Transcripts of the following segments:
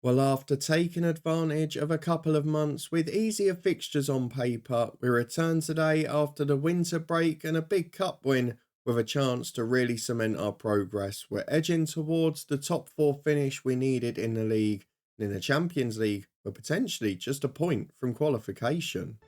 Well, after taking advantage of a couple of months with easier fixtures on paper, we return today after the winter break and a big cup win with a chance to really cement our progress. We're edging towards the top four finish we needed in the league, and in the Champions League, we're potentially just a point from qualification.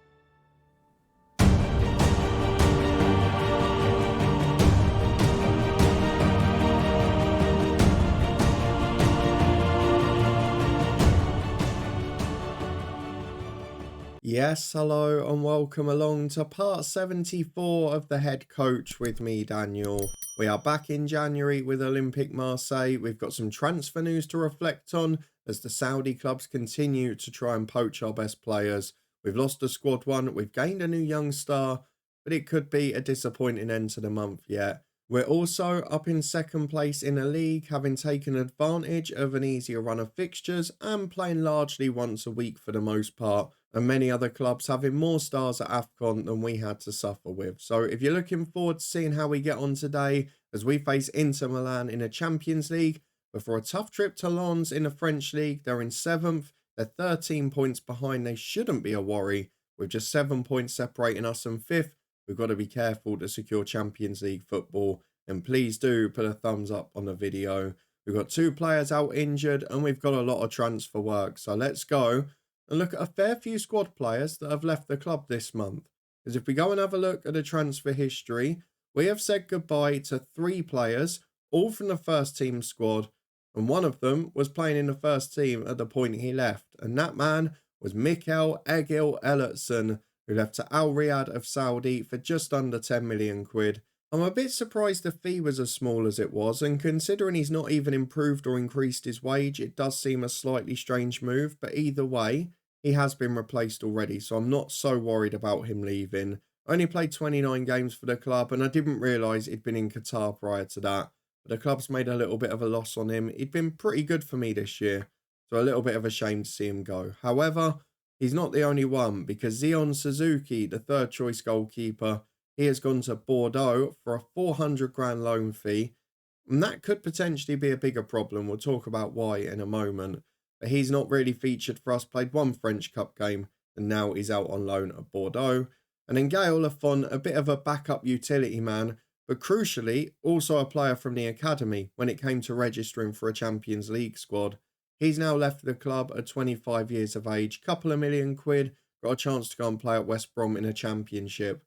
Yes, hello, and welcome along to part 74 of the Head Coach with me, Daniel. We are back in January with Olympique Marseille. We've got some transfer news to reflect on as the Saudi clubs continue to try and poach our best players. We've lost a squad one, we've gained a new young star, but it could be a disappointing end to the month yet. We're also up in second place in the league, having taken advantage of an easier run of fixtures and playing largely once a week for the most part, and many other clubs having more stars at AFCON than we had to suffer with. So if you're looking forward to seeing how we get on today as we face Inter Milan in the Champions League, before a tough trip to Lens in the French League, they're in 7th, they're 13 points behind, they shouldn't be a worry, with just 7 points separating us and 5th. We've got to be careful to secure Champions League football, and please do put a thumbs up on the video. We've got 2 players out injured and we've got a lot of transfer work, so let's go and look at a fair few squad players that have left the club this month. Because if we go and have a look at the transfer history, we have said goodbye to 3 players, all from the first team squad, and one of them was playing in the first team at the point he left, and that man was Mikel Egil Ellertson, who left to Al Riyadh of Saudi for just under 10 million quid. I'm a bit surprised the fee was as small as it was, and considering he's not even improved or increased his wage, it does seem a slightly strange move, but either way, he has been replaced already, so I'm not so worried about him leaving. I only played 29 games for the club, and I didn't realise he'd been in Qatar prior to that, but the club's made a little bit of a loss on him. He'd been pretty good for me this year, so a little bit of a shame to see him go. However, he's not the only one, because Zion Suzuki, the third choice goalkeeper, he has gone to Bordeaux for a 400 grand loan fee, and that could potentially be a bigger problem. We'll talk about why in a moment. But he's not really featured for us, played 1 French Cup game, and now he's out on loan at Bordeaux. And then Gaël Lafont, a bit of a backup utility man, but crucially, also a player from the academy when it came to registering for a Champions League squad. He's now left the club at 25 years of age, couple of million quid, got a chance to go and play at West Brom in a championship.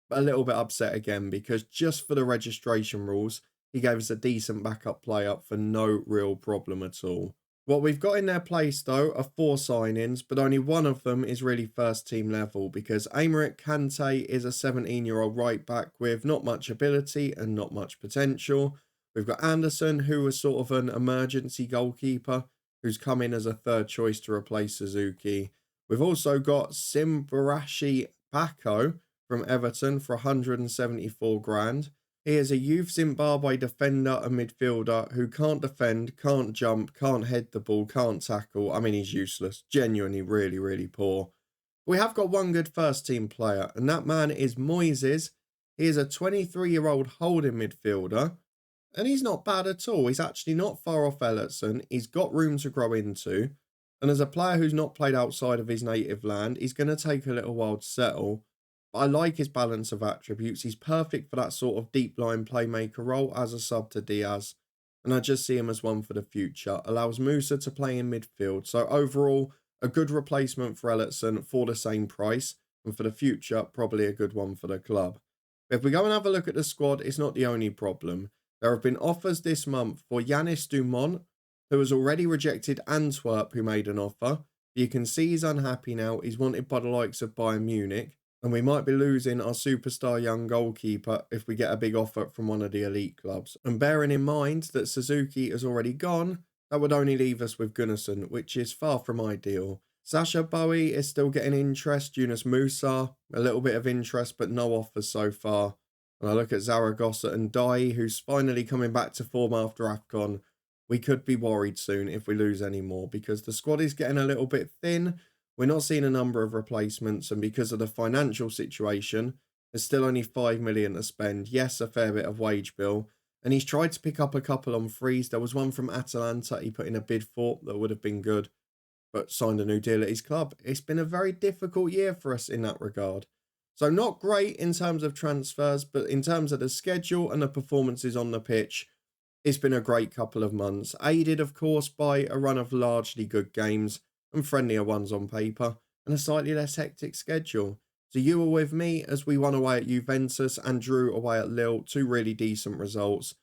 But a little bit upset again, because just for the registration rules, he gave us a decent backup player for no real problem at all. What we've got in their place, though, are 4 signings, but only one of them is really first team level, because Aymeric Kante is a 17-year-old right back with not much ability and not much potential. We've got Anderson, who was sort of an emergency goalkeeper, who's come in as a third choice to replace Suzuki. We've also got Simbarashi Bako from Everton for 174 grand. He is a youth Zimbabwe defender and midfielder who can't defend, can't jump, can't head the ball, can't tackle. I mean, he's useless. Genuinely really, really poor. We have got one good first team player, and that man is Moises. He is a 23-year-old holding midfielder, and he's not bad at all. He's actually not far off Ellertson. He's got room to grow into, and as a player who's not played outside of his native land, he's going to take a little while to settle. I like his balance of attributes. He's perfect for that sort of deep line playmaker role as a sub to Diaz. And I just see him as one for the future. Allows Musa to play in midfield. So overall, a good replacement for Ellertson for the same price. And for the future, probably a good one for the club. But if we go and have a look at the squad, it's not the only problem. There have been offers this month for Yanis Dumont, who has already rejected Antwerp, who made an offer. You can see he's unhappy now. He's wanted by the likes of Bayern Munich. And we might be losing our superstar young goalkeeper if we get a big offer from one of the elite clubs. And bearing in mind that Suzuki has already gone, that would only leave us with Gunnarsson, which is far from ideal. Sasha Bowie is still getting interest. Yunus Musa, a little bit of interest, but no offers so far. And I look at Zaragoza and Dai, who's finally coming back to form after AFCON. We could be worried soon if we lose any more, because the squad is getting a little bit thin. We're not seeing a number of replacements, and because of the financial situation, there's still only 5 million to spend. Yes, a fair bit of wage bill, And he's tried to pick up a couple on frees. There was one from Atalanta he put in a bid for that would have been good, but signed a new deal at his club. It's been a very difficult year for us in that regard. So not great in terms of transfers, but in terms of the schedule and the performances on the pitch, it's been a great couple of months, aided of course by a run of largely good games and friendlier ones on paper, and a slightly less hectic schedule. So you were with me as we won away at Juventus and drew away at Lille, two really decent results.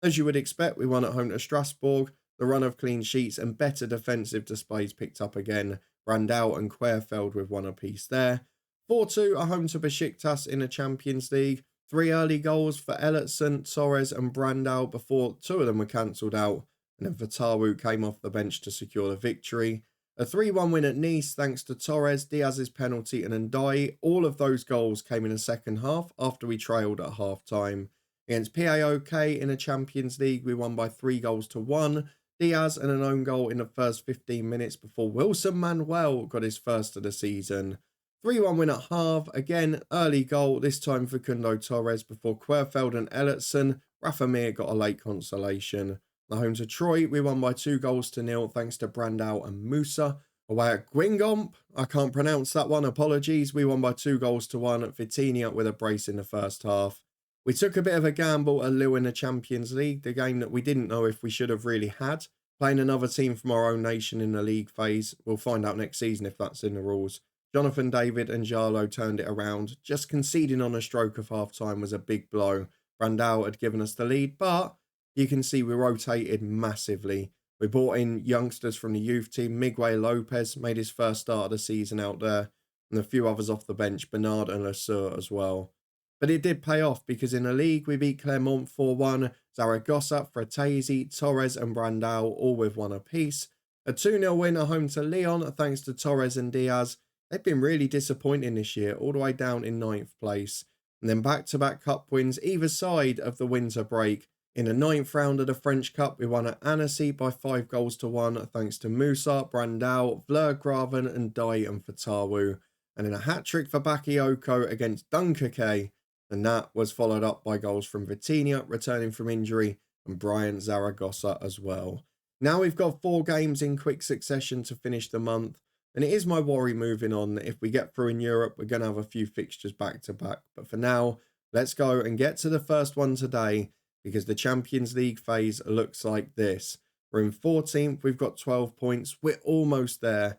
As you would expect, we won at home to Strasbourg. The run of clean sheets and better defensive displays picked up again. Brandao and Querfeld with one apiece there. 4-2 at home to Besiktas in the Champions League. 3 early goals for Ellertson, Torres and Brandao before 2 of them were cancelled out. And then Fatawu came off the bench to secure the victory. A 3-1 win at Nice thanks to Torres, Diaz's penalty and Ndiaye. All of those goals came in the second half after we trailed at half-time. Against PAOK in the Champions League, we won by 3-1. Diaz and an own goal in the first 15 minutes before Wilson Manuel got his first of the season. 3-1 win at half. Again, early goal, this time for Kundo Torres before Querfeld and Ellertson. Rafa Mir got a late consolation. At home to Troy, we won by 2-0 thanks to Brandao and Musa. Away at Guingamp, I can't pronounce that one, apologies. We won by 2-1 at Vitinha with a brace in the first half. We took a bit of a gamble at Lille in the Champions League, the game that we didn't know if we should have really had. Playing another team from our own nation in the league phase. We'll find out next season if that's in the rules. Jonathan David and Jalo turned it around. Just conceding on a stroke of half-time was a big blow. Brandao had given us the lead, but you can see we rotated massively. We brought in youngsters from the youth team. Miguel Lopez made his first start of the season out there. And a few others off the bench, Bernard and Lesueur as well. But it did pay off because in the league we beat Clermont 4-1, Zaragoza, Fratesi, Torres and Brandao all with one apiece. A 2-0 win at home to Lyon thanks to Torres and Diaz. They've been really disappointing this year, all the way down in 9th place. And then back-to-back cup wins either side of the winter break. In the 9th round of the French Cup, we won at Annecy by 5-1 thanks to Musa, Brandao, Vlergraven and Dai and Fatawu. And in a hat-trick for Bakayoko against Dunkirk. And that was followed up by goals from Vitinha, returning from injury, and Brian Zaragoza as well. Now we've got 4 games in quick succession to finish the month. And it is my worry moving on that if we get through in Europe, we're going to have a few fixtures back to back. But for now, let's go and get to the first one today, because the Champions League phase looks like this. We're in 14th, we've got 12 points, we're almost there.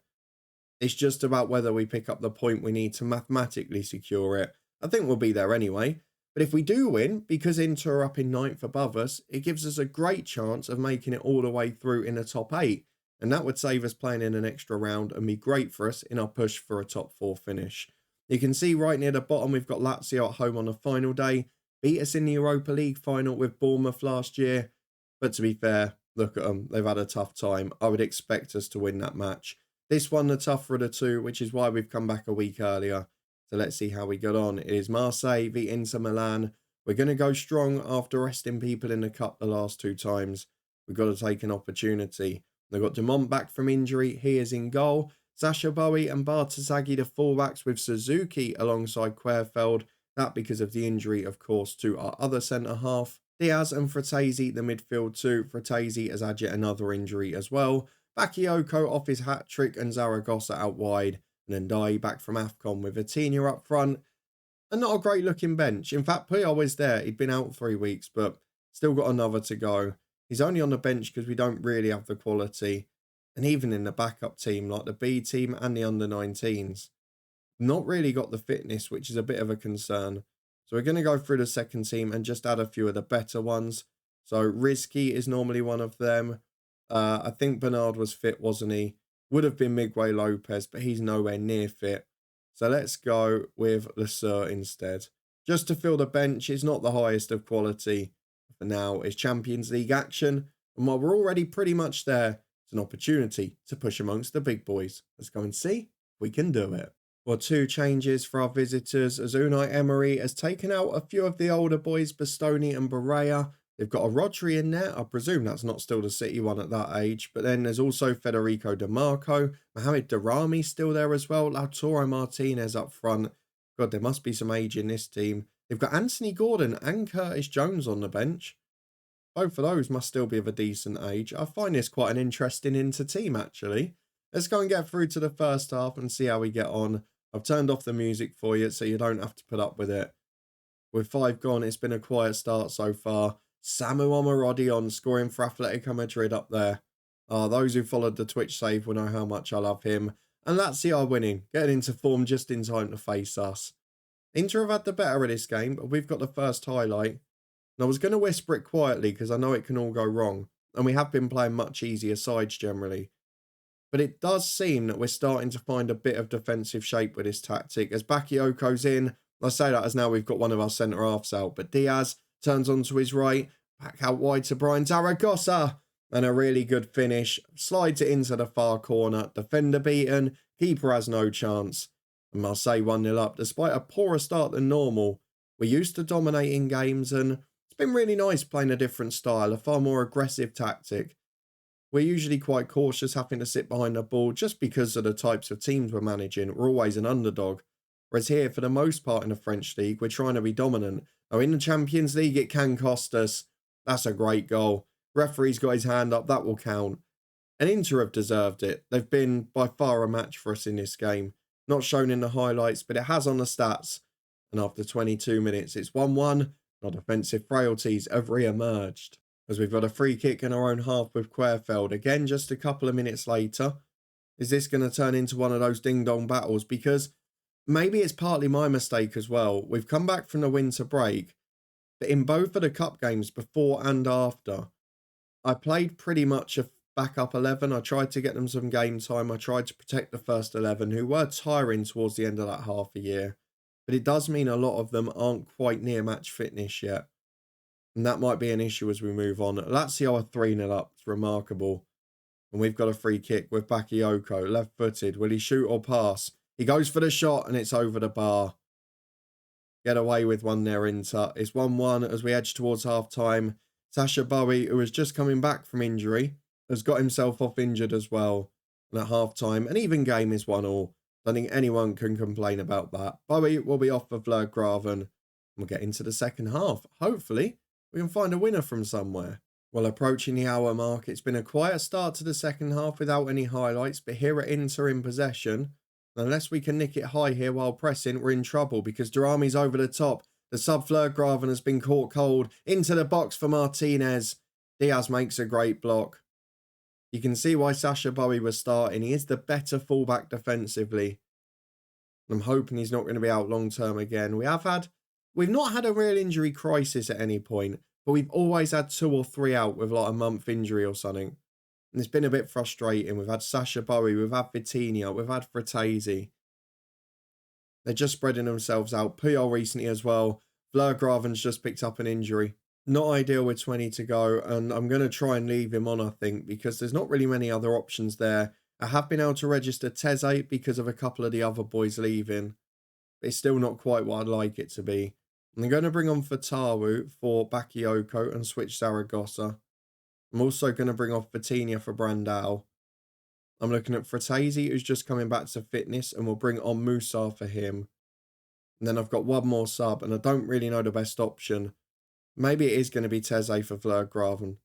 It's just about whether we pick up the point we need to mathematically secure it. I think we'll be there anyway. But if we do win, because Inter are up in 9th above us, it gives us a great chance of making it all the way through in the top 8. And that would save us playing in an extra round and be great for us in our push for a top 4 finish. You can see right near the bottom, we've got Lazio at home on the final day. Beat us in the Europa League final with Bournemouth last year. But to be fair, look at them. They've had a tough time. I would expect us to win that match. This one the tougher of the two, which is why we've come back a week earlier. So let's see how we got on. It is Marseille v Inter Milan. We're going to go strong after resting people in the cup the last 2 times. We've got to take an opportunity. They've got Dumont back from injury. He is in goal. Sasha Bowie and Bartazaghi the fullbacks with Suzuki alongside Querfeld. That because of the injury, of course, to our other centre-half. Diaz and Fratesi the midfield too. Fratesi has had yet another injury as well. Bakayoko off his hat-trick and Zaragoza out wide. And Ndiaye back from AFCON with Vitinha up front. And not a great looking bench. In fact, Puyol is there. He'd been out 3 weeks, but still got another to go. He's only on the bench because we don't really have the quality. And even in the backup team, like the B team and the under-19s, not really got the fitness, which is a bit of a concern. So we're going to go through the second team and just add a few of the better ones. So Rizky is normally one of them. I think Bernard was fit, wasn't he? Would have been Miguel Lopez, but he's nowhere near fit. So let's go with Lesueur instead. Just to fill the bench, it's not the highest of quality. For now, it's Champions League action. And while we're already pretty much there, it's an opportunity to push amongst the big boys. Let's go and see if we can do it. Well, 2 changes for our visitors as Unai Emery has taken out a few of the older boys, Bastoni and Barea. They've got a Rodri in there. I presume that's not still the City one at that age. But then there's also Federico Di Marco. Mohamed Darami still there as well. Lautaro Martinez up front. God, there must be some age in this team. They've got Anthony Gordon and Curtis Jones on the bench. Both of those must still be of a decent age. I find this quite an interesting inter-team, actually. Let's go and get through to the first half and see how we get on. I've turned off the music for you so you don't have to put up with it. With 5 gone, it's been a quiet start so far. Samu Omarodion scoring for Atletico Madrid up there. Those who followed the Twitch save will know how much I love him. And Lazio are winning, getting into form just in time to face us. Inter have had the better of this game, but we've got the first highlight. And I was going to whisper it quietly because I know it can all go wrong. And we have been playing much easier sides generally. But it does seem that we're starting to find a bit of defensive shape with this tactic. As Bakayoko's in, I say that as now we've got one of our centre-halves out. But Diaz turns onto his right, back out wide to Brian Zaragoza. And a really good finish. Slides it into the far corner. Defender beaten. Keeper has no chance. And Marseille 1-0 up despite a poorer start than normal. We're used to dominating games and it's been really nice playing a different style, a far more aggressive tactic. We're usually quite cautious having to sit behind the ball just because of the types of teams we're managing. We're always an underdog. Whereas here, for the most part in the French League, we're trying to be dominant. Oh, in the Champions League, it can cost us. That's a great goal. Referee's got his hand up. That will count. And Inter have deserved it. They've been by far a match for us in this game. Not shown in the highlights, but it has on the stats. And after 22 minutes, it's 1-1. Our defensive frailties have re-emerged. As we've got a free kick in our own half with Querfeld. Again, just a couple of minutes later. Is this going to turn into one of those ding-dong battles? Because maybe it's partly my mistake as well. We've come back from the winter break. But in both of the cup games, before and after, I played pretty much a backup 11. I tried to get them some game time. I tried to protect the first 11, who were tiring towards the end of that half a year. But it does mean a lot of them aren't quite near match fitness yet. And that might be an issue as we move on. Lazio are 3-0 up. It's remarkable. And we've got a free kick with Bakayoko, left-footed. Will he shoot or pass? He goes for the shot and it's over the bar. Get away with one there, Inter. It's 1-1 as we edge towards half-time. Sasha Bowie, who was just coming back from injury, has got himself off injured as well. And at half-time, an even game is 1-1. Don't think anyone can complain about that. Bowie will be off for Vlergraven. We'll get into the second half. Hopefully, we can find a winner from somewhere. Well, approaching the hour mark, it's been a quiet start to the second half without any highlights, but here at Inter in possession, unless we can nick it high here while pressing, we're in trouble because Durami's over the top. The sub Vlergraven has been caught cold. Into the box for Martinez. Diaz makes a great block. You can see why Sasha Bowie was starting. He is the better fullback defensively. I'm hoping he's not going to be out long term again. We've not had a real injury crisis at any point, but we've always had 2 or 3 out with like a month injury or something. And it's been a bit frustrating. We've had Sasha Bowie, we've had Vitinha, we've had Fratesi. They're just spreading themselves out. Puyol recently as well. Vlergraven's just picked up an injury. Not ideal with 20 to go, and I'm going to try and leave him on, I think, because there's not really many other options there. I have been able to register Teze because of a couple of the other boys leaving. But it's still not quite what I'd like it to be. I'm going to bring on Fatawu for Bakayoko and switch Zaragoza. I'm also going to bring off Vitinha for Brandao. I'm looking at Fratesi, who's just coming back to fitness, and we'll bring on Musa for him. And then I've got one more sub, and I don't really know the best option. Maybe it is going to be Teze for Vlergraven.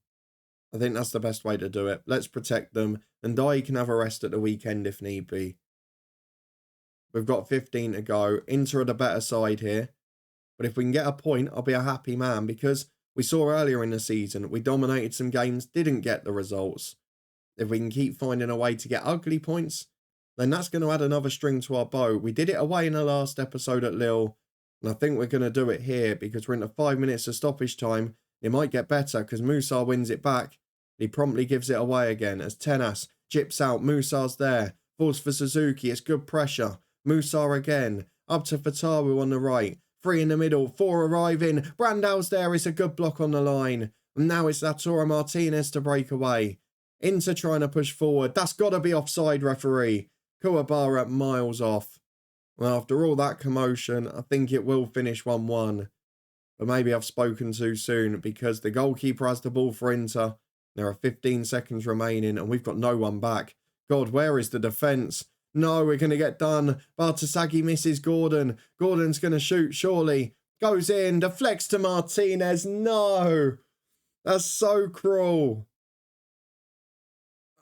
I think that's the best way to do it. Let's protect them, and Dai can have a rest at the weekend if need be. We've got 15 to go. Inter are the better side here. But if we can get a point, I'll be a happy man, because we saw earlier in the season, we dominated some games, didn't get the results. If we can keep finding a way to get ugly points, then that's going to add another string to our bow. We did it away in the last episode at Lille, and I think we're going to do it here because we're into 5 minutes of stoppage time. It might get better because Musa wins it back. He promptly gives it away again as Tenas chips out. Musa's there. Falls for Suzuki. It's good pressure. Musa again. Up to Fatawu on the right. 3 in the middle. 4 arriving. Brandao's there. It's a good block on the line. And now it's Lautaro Martinez to break away. Inter trying to push forward. That's got to be offside, referee. Kouabara miles off. Well, after all that commotion, I think it will finish 1-1. But maybe I've spoken too soon because the goalkeeper has the ball for Inter. There are 15 seconds remaining and we've got no one back. God, where is the defence? No, we're going to get done. Bartasaghi misses Gordon. Gordon's going to shoot, surely. Goes in, deflects to Martinez. No! That's so cruel.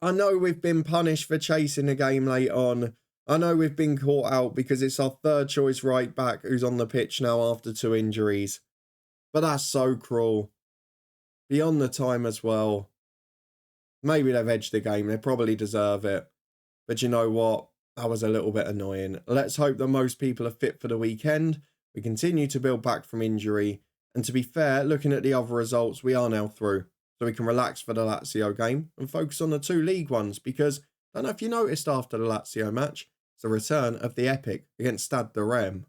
I know we've been punished for chasing the game late on. I know we've been caught out because it's our third choice right back who's on the pitch now after 2 injuries. But that's so cruel. Beyond the time as well. Maybe they've edged the game. They probably deserve it. But you know what? That was a little bit annoying. Let's hope that most people are fit for the weekend. We continue to build back from injury. And to be fair, looking at the other results, we are now through. So we can relax for the Lazio game and focus on the 2 League ones. Because, I don't know if you noticed after the Lazio match, it's the return of the epic against Stade de Reims.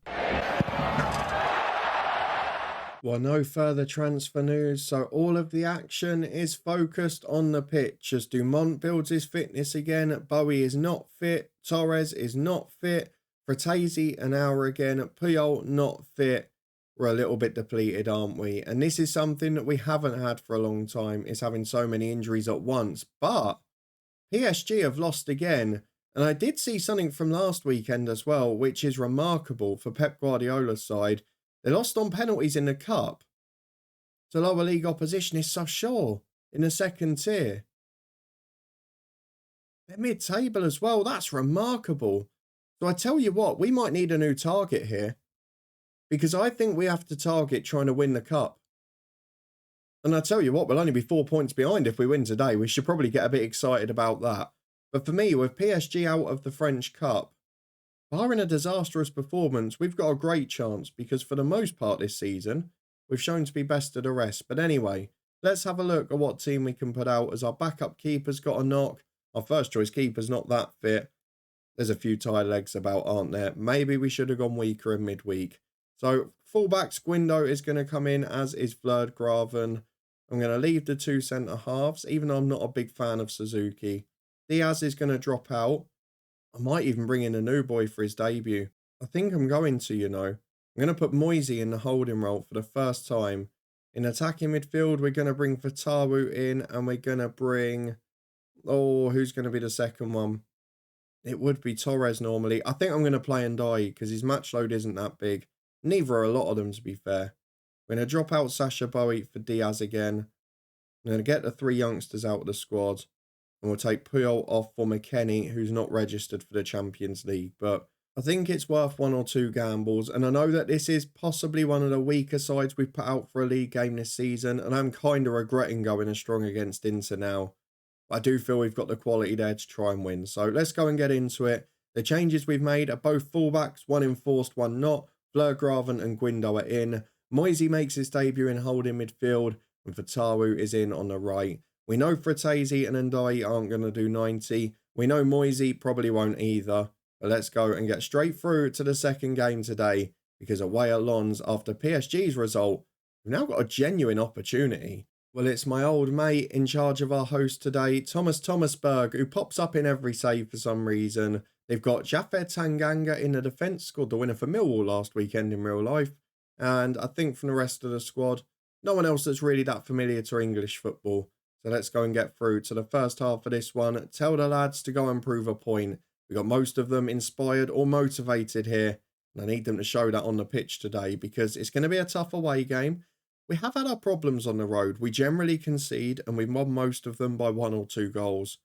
Well, no further transfer news, so all of the action is focused on the pitch as Dumont builds his fitness again. Bowie is not fit. Torres is not fit. Fratesi an hour again. Puyol not fit. We're a little bit depleted, aren't we? And this is something that we haven't had for a long time, is having so many injuries at once. But PSG have lost again. And I did see something from last weekend as well, which is remarkable for Pep Guardiola's side. They lost on penalties in the cup. So lower league opposition is Sochaux in the 2nd tier. They're mid-table as well. That's remarkable. So I tell you what, we might need a new target here. Because I think we have to target trying to win the cup. And I tell you what, we'll only be 4 points behind if we win today. We should probably get a bit excited about that. But for me, with PSG out of the French Cup, barring a disastrous performance, we've got a great chance because for the most part this season, we've shown to be best of the rest. But anyway, let's have a look at what team we can put out as our backup keeper's got a knock. Our first choice keeper's not that fit. There's a few tired legs about, aren't there? Maybe we should have gone weaker in midweek. So fullbacks, Guindo is going to come in, as is Fleur Graven. I'm going to leave the 2 centre-halves, even though I'm not a big fan of Suzuki. Diaz is going to drop out. I might even bring in a new boy for his debut. I think I'm going to, you know. I'm going to put Moisey in the holding role for the first time. In attacking midfield, we're going to bring Fatawu in and we're going to bring... Oh, who's going to be the second one? It would be Torres normally. I think I'm going to play Ndai because his match load isn't that big. Neither are a lot of them, to be fair. We're going to drop out Sasha Bowie for Diaz again. I'm going to get the 3 youngsters out of the squad. And we'll take Puyol off for McKennie, who's not registered for the Champions League. But I think it's worth 1 or 2 gambles. And I know that this is possibly one of the weaker sides we've put out for a league game this season. And I'm kind of regretting going as strong against Inter now. But I do feel we've got the quality there to try and win. So let's go and get into it. The changes we've made are both fullbacks, 1 enforced, 1 not. Fleur Graven and Guindo are in. Moisey makes his debut in holding midfield. And Fatawu is in on the right. We know Fratesi and Ndai aren't going to do 90. We know Moisey probably won't either. But let's go and get straight through to the second game today. Because away at Lens, after PSG's result, we've now got a genuine opportunity. Well, it's my old mate in charge of our host today, Thomas Thomasberg, who pops up in every save for some reason. They've got Jaffer Tanganga in the defence, scored the winner for Millwall last weekend in real life. And I think from the rest of the squad, no one else that's really that familiar to English football. So let's go and get through to the first half of this one. Tell the lads to go and prove a point. We got most of them inspired or motivated here. And I need them to show that on the pitch today because it's going to be a tough away game. We have had our problems on the road. We generally concede and we've won most of them by 1 or 2 goals.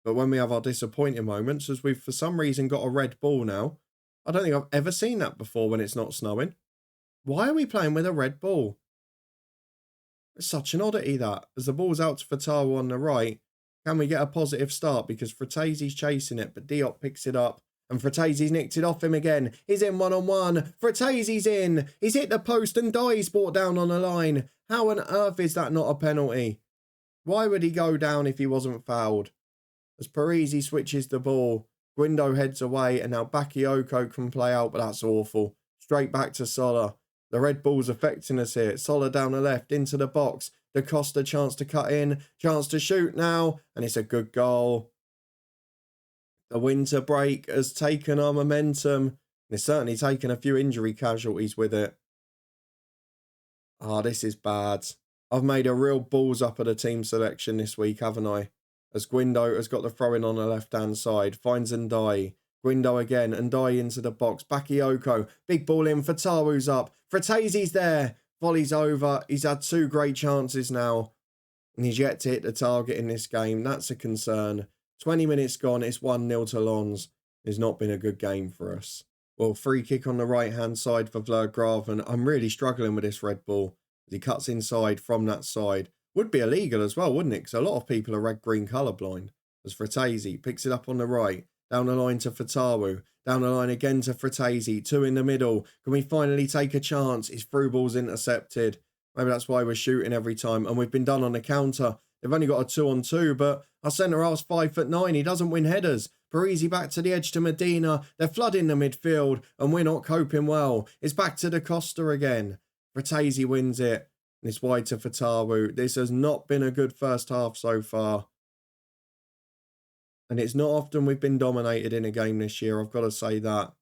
But when we have our disappointing moments, as we've for some reason got a red ball now, I don't think I've ever seen that before when it's not snowing. Why are we playing with a red ball? It's such an oddity that, as the ball's out to Fatawu on the right, can we get a positive start because Fratese's chasing it, but Diop picks it up, and Fratese's nicked it off him again. He's in one-on-one. Fratese's in. He's hit the post and Dye's brought down on the line. How on earth is that not a penalty? Why would he go down if he wasn't fouled? As Parisi switches the ball, Guindo heads away, and now Bakayoko can play out, but that's awful. Straight back to Sola. The red ball's affecting us here. Sola down the left, into the box. Da Costa chance to cut in, chance to shoot now, and it's a good goal. The winter break has taken our momentum. It's certainly taken a few injury casualties with it. This is bad. I've made a real balls up of the team selection this week, haven't I? As Guindo has got the throw-in on the left-hand side, finds Ndai. Guindo again, Ndai into the box. Bakayoko, big ball in, Fatawu's up. Fratese's there. Volley's over. He's had 2 great chances now. And he's yet to hit the target in this game. That's a concern. 20 minutes gone. It's 1-0 to Lens. It's not been a good game for us. Well, free kick on the right-hand side for Graven. I'm really struggling with this red ball. He cuts inside from that side. Would be illegal as well, wouldn't it? Because a lot of people are red-green colourblind. As Fratesi picks it up on the right. Down the line to Fatawu. Down the line again to Fratesi. 2 in the middle. Can we finally take a chance? His through ball's intercepted. Maybe that's why we're shooting every time. And we've been done on the counter. They've only got a 2-on-2, but our centre-half's 5'9". He doesn't win headers. Parisi back to the edge to Medina. They're flooding the midfield, and we're not coping well. It's back to Da Costa again. Fratesi wins it, and it's wide to Fatawu. This has not been a good first half so far. And it's not often we've been dominated in a game this year, I've got to say that.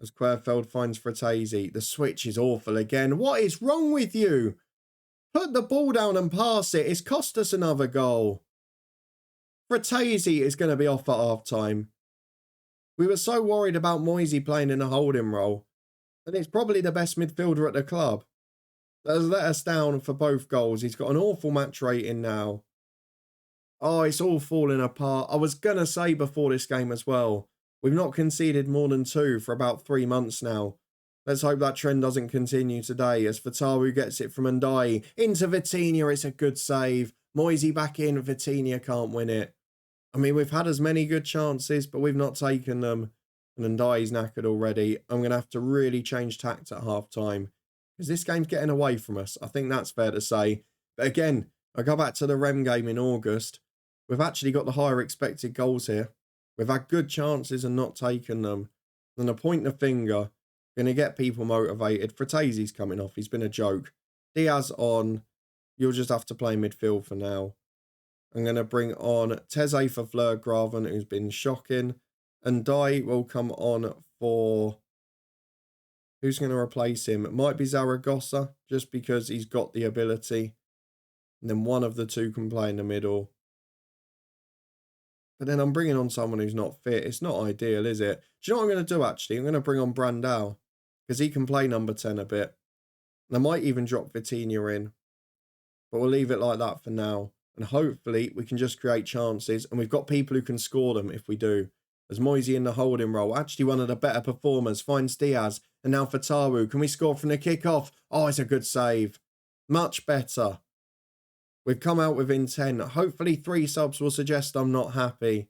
As Querfeld finds Fratesi. The switch is awful again. What is wrong with you? Put the ball down and pass it. It's cost us another goal. Fratesi is going to be off at half-time. We were so worried about Moisey playing in a holding role. And it's probably the best midfielder at the club. That has let us down for both goals. He's got an awful match rating now. Oh, it's all falling apart. I was going to say before this game as well, we've not conceded more than 2 for about 3 months now. Let's hope that trend doesn't continue today as Fatawu gets it from Ndiaye. Into Vitinha, it's a good save. Moisey back in, Vitinha can't win it. I mean, we've had as many good chances, but we've not taken them. And Ndiaye's knackered already. I'm going to have to really change tact at half-time. Because this game's getting away from us. I think that's fair to say. But again, I go back to the Rem game in August. We've actually got the higher expected goals here. We've had good chances and not taken them. And a point the finger, going to get people motivated. Fratesi's coming off. He's been a joke. Diaz on. You'll just have to play midfield for now. I'm going to bring on Teze for Graven, who's been shocking. And Ndiaye will come on for... Who's going to replace him? It might be Zaragoza, just because he's got the ability. And then one of the two can play in the middle. But then I'm bringing on someone who's not fit. It's not ideal, is it? Do you know what I'm going to do, actually? I'm going to bring on Brandao, because he can play number 10 a bit. And I might even drop Vitinha in. But we'll leave it like that for now. And hopefully we can just create chances. And we've got people who can score them if we do. As Moisey in the holding role. Actually one of the better performers. Finds Diaz. And now Fatawu. Can we score from the kickoff? Oh, it's a good save. Much better. We've come out with intent. Hopefully 3 subs will suggest I'm not happy.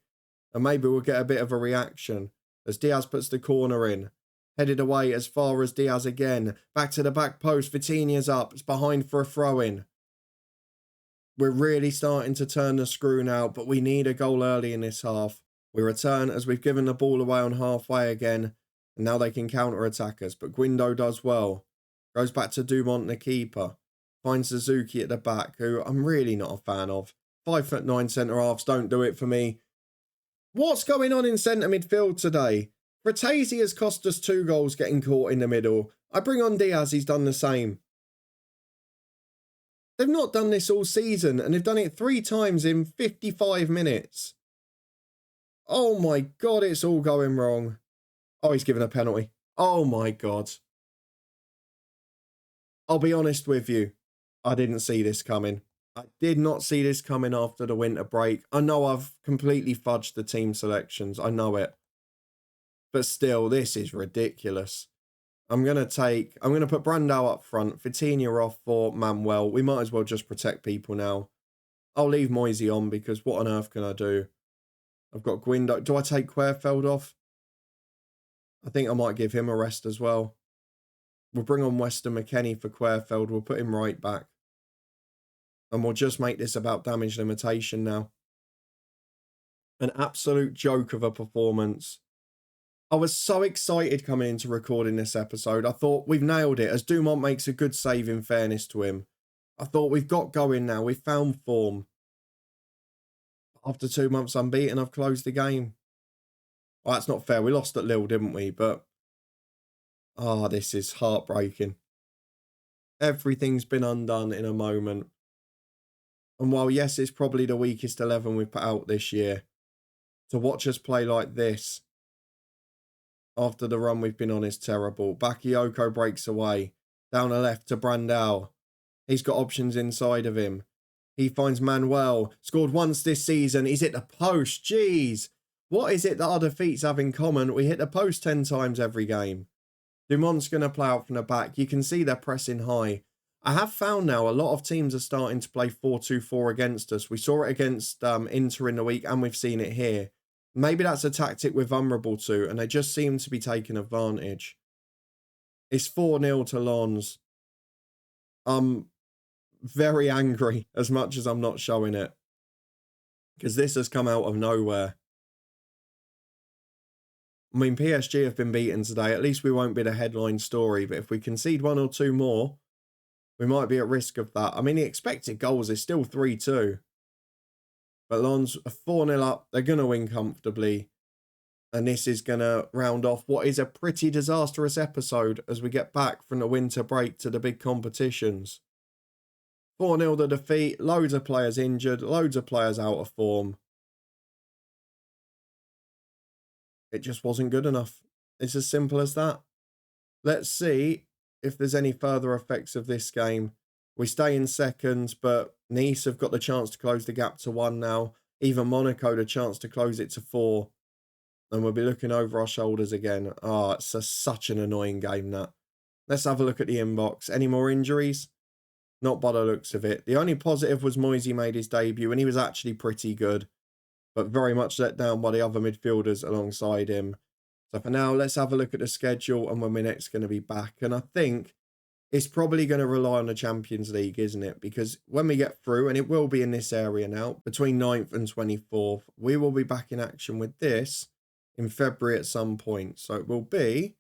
And maybe we'll get a bit of a reaction. As Diaz puts the corner in. Headed away as far as Diaz again. Back to the back post. Vitinha's up. It's behind for a throw-in. We're really starting to turn the screw now, but we need a goal early in this half. We return as we've given the ball away on halfway again, and now they can counter-attack us, but Guindo does well. Goes back to Dumont, the keeper. Finds Suzuki at the back, who I'm really not a fan of. 5'9" centre-halves don't do it for me. What's going on in centre midfield today? Fratesi has cost us 2 goals getting caught in the middle. I bring on Diaz, he's done the same. They've not done this all season, and they've done it 3 times in 55 minutes. Oh my God, it's all going wrong. Oh, he's given a penalty. Oh my God. I'll be honest with you. I didn't see this coming. I did not see this coming after the winter break. I know I've completely fudged the team selections. I know it. But still, this is ridiculous. I'm going to put Brandao up front. Vitinha off for Manuel. We might as well just protect people now. I'll leave Moisey on because what on earth can I do? I've got Guindo. Do I take Querfeld off? I think I might give him a rest as well. We'll bring on Weston McKennie for Querfeld. We'll put him right back. And we'll just make this about damage limitation now. An absolute joke of a performance. I was so excited coming into recording this episode. I thought we've nailed it as Dumont makes a good save in fairness to him. I thought we've got going now. We've found form. After 2 months unbeaten, I've closed the game. Well, that's not fair. We lost at Lille, didn't we? But, this is heartbreaking. Everything's been undone in a moment. And while, yes, it's probably the weakest 11 we've put out this year, to watch us play like this after the run we've been on is terrible. Bakayoko breaks away. Down the left to Brandao. He's got options inside of him. He finds Manuel. Scored once this season. He's hit the post. Jeez. What is it that our defeats have in common? We hit the post 10 times every game. Dumont's going to play out from the back. You can see they're pressing high. I have found now a lot of teams are starting to play 4-2-4 against us. We saw it against Inter in the week, and we've seen it here. Maybe that's a tactic we're vulnerable to, and they just seem to be taking advantage. It's 4-0 to Lens. I'm very angry, as much as I'm not showing it, because this has come out of nowhere. I mean, PSG have been beaten today. At least we won't be the headline story. But if we concede 1 or 2 more, we might be at risk of that. I mean, the expected goals is still 3-2. But Lens are 4-0 up. They're going to win comfortably. And this is going to round off what is a pretty disastrous episode as we get back from the winter break to the big competitions. 4-0 the defeat. Loads of players injured. Loads of players out of form. It just wasn't good enough. It's as simple as that. Let's see if there's any further effects of this game. We stay in second, but Nice have got the chance to close the gap to 1 now. Even Monaco the chance to close it to 4. And we'll be looking over our shoulders again. Oh, it's such an annoying game, that. Let's have a look at the inbox. Any more injuries? Not by the looks of it. The only positive was Moisey made his debut, and he was actually pretty good, but very much let down by the other midfielders alongside him. So for now, let's have a look at the schedule and when we're next going to be back. And I think it's probably going to rely on the Champions League, isn't it? Because when we get through, and it will be in this area now, between 9th and 24th, we will be back in action with this in February at some point. So it will be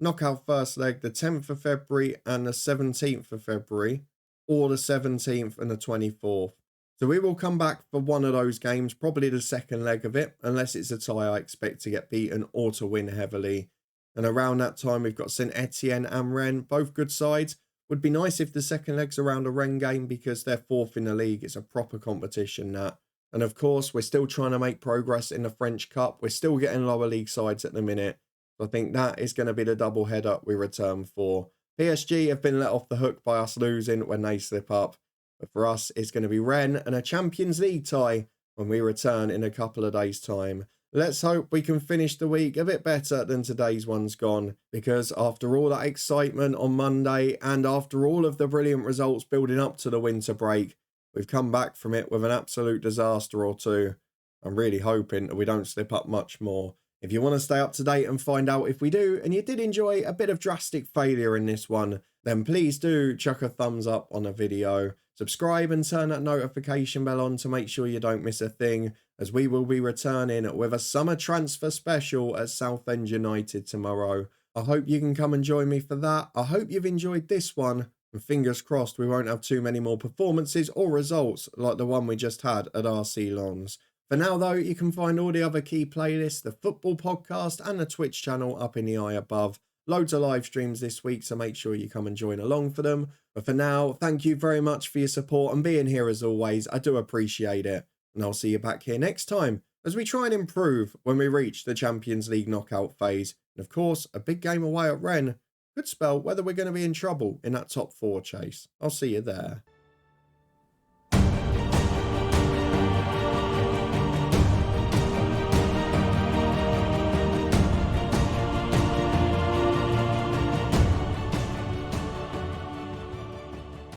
knockout first leg, the 10th of February and the 17th of February, or the 17th and the 24th. So we will come back for one of those games, probably the second leg of it, unless it's a tie I expect to get beaten or to win heavily. And around that time, we've got St Etienne and Rennes, both good sides. Would be nice if the second leg's around a Rennes game because they're 4th in the league. It's a proper competition, that. And of course, we're still trying to make progress in the French Cup. We're still getting lower league sides at the minute. So I think that is going to be the double header we return for. PSG have been let off the hook by us losing when they slip up. But for us, it's going to be Rennes and a Champions League tie when we return in a couple of days' time. Let's hope we can finish the week a bit better than today's one's gone. Because after all that excitement on Monday and after all of the brilliant results building up to the winter break, we've come back from it with an absolute disaster or two. I'm really hoping that we don't slip up much more. If you want to stay up to date and find out if we do, and you did enjoy a bit of drastic failure in this one, then please do chuck a thumbs up on the video. Subscribe and turn that notification bell on to make sure you don't miss a thing, as we will be returning with a summer transfer special at Southend United tomorrow. I hope you can come and join me for that. I hope you've enjoyed this one, and fingers crossed we won't have too many more performances or results like the one we just had at RC Lens. For now though, you can find all the other key playlists, the football podcast and the Twitch channel up in the eye above. Loads of live streams this week, so make sure you come and join along for them. But for now, thank you very much for your support and being here as always. I do appreciate it. And I'll see you back here next time as we try and improve when we reach the Champions League knockout phase. And of course, a big game away at Rennes could spell whether we're going to be in trouble in that top 4 chase. I'll see you there.